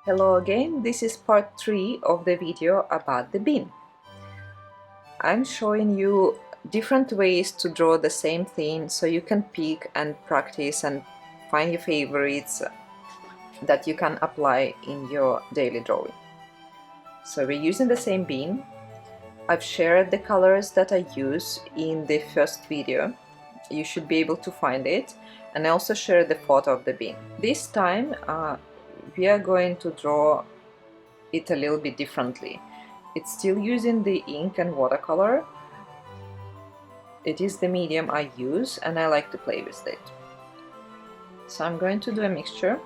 Hello again, this is part 3 of the video about the bin. I'm showing you different ways to draw the same thing so you can pick and practice and find your favorites that you can apply in your daily drawing. So we're using the same bin. I've shared the colors that I use in the first video. You should be able to find it, and I also shared the photo of the bin. This time we are going to draw it a little bit differently. It's still using the ink and watercolor. It is the medium I use and I like to play with it. So I'm going to do a mixture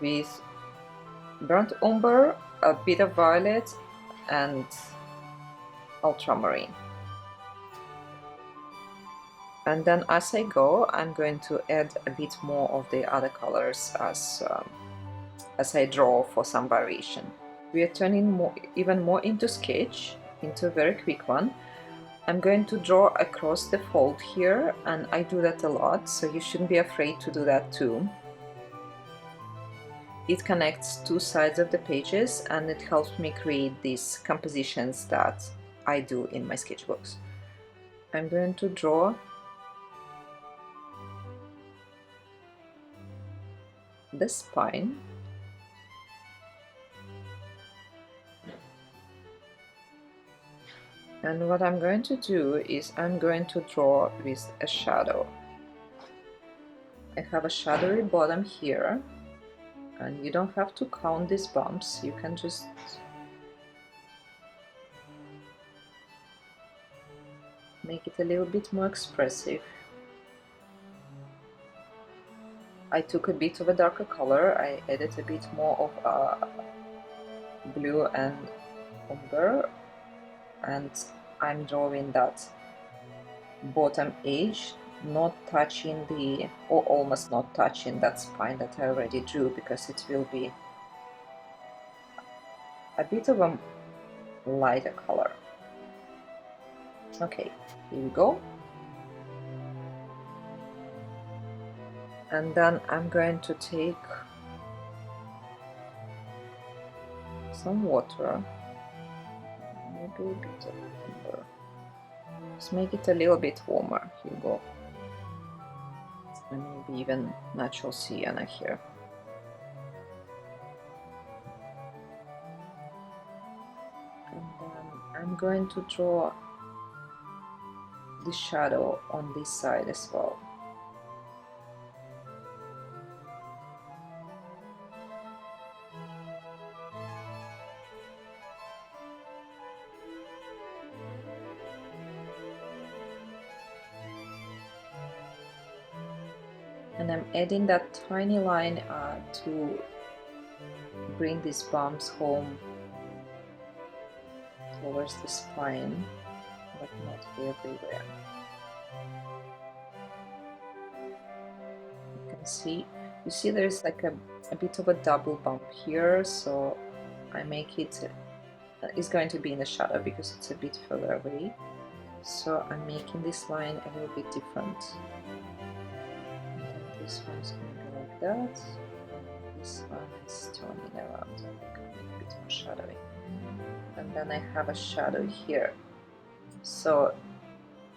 with burnt umber, a bit of violet and ultramarine. And then as I go, I'm going to add a bit more of the other colors as I draw for some variation. We are turning even more into sketch, into a very quick one. I'm going to draw across the fold here, and I do that a lot, so you shouldn't be afraid to do that too. It connects two sides of the pages and it helps me create these compositions that I do in my sketchbooks. I'm going to draw the spine. And what I'm going to do is I'm going to draw with a shadow. I have a shadowy bottom here, and you don't have to count these bumps, you can just make it a little bit more expressive. I took a bit of a darker color, I added a bit more of blue and umber, and I'm drawing that bottom edge, not touching the, or almost not touching that spine that I already drew, because it will be a bit of a lighter color. Okay, here we go. And then I'm going to take some water, maybe a bit of umber. Just make it a little bit warmer. Here you go. And maybe even natural sienna here. And then I'm going to draw the shadow on this side as well. And I'm adding that tiny line to bring these bumps home towards the spine, but not everywhere. You can see, you see there's like a bit of a double bump here, so I make it, it's going to be in the shadow because it's a bit further away. So I'm making this line a little bit different. This one's going to be like that. This one is turning around, becoming a bit more shadowy. And then I have a shadow here. So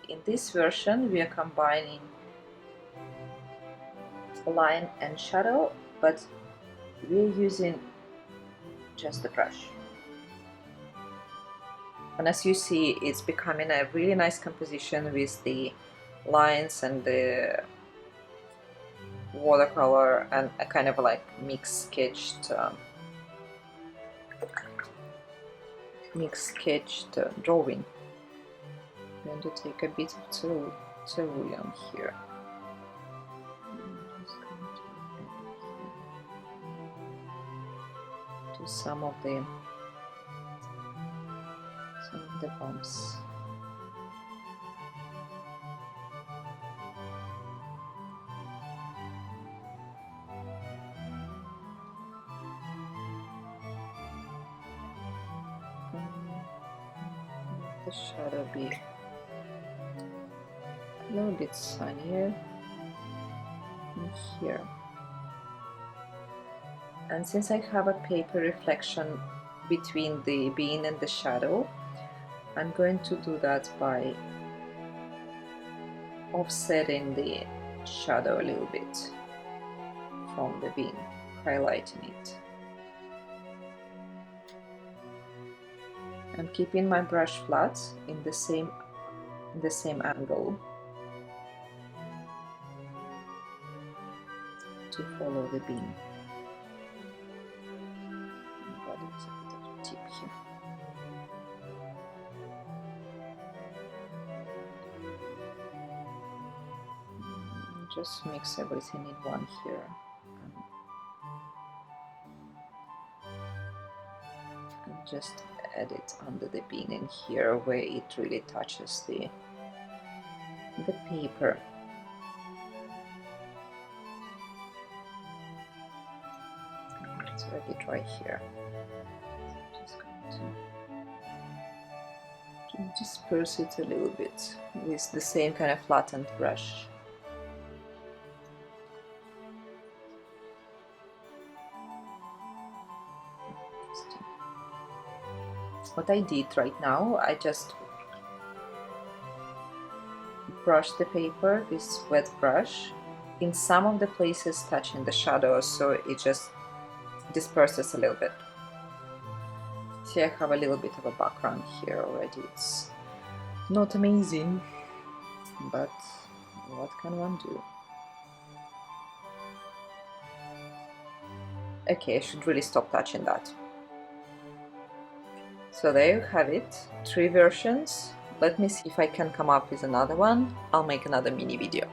in this version we are combining line and shadow, but we're using just the brush. And as you see, it's becoming a really nice composition with the lines and the watercolor and a kind of like mixed sketched drawing. I'm going to take a bit of cerulean here. To some of the bumps. The shadow be a little bit sunnier, in here. And since I have a paper reflection between the bean and the shadow, I'm going to do that by offsetting the shadow a little bit from the bean, highlighting it. I'm keeping my brush flat in the same angle to follow the bean. Got a bit of a tip here. Just mix everything in one here. And just add it under the bean in here where it really touches the paper. It's already dry here. Just going to disperse it a little bit with the same kind of flattened brush. What I did right now, I just brushed the paper, this wet brush, in some of the places touching the shadows, so it just disperses a little bit. See, I have a little bit of a background here already. It's not amazing, but what can one do? Okay, I should really stop touching that. So there you have it, 3 versions. Let me see if I can come up with another one. I'll make another mini video.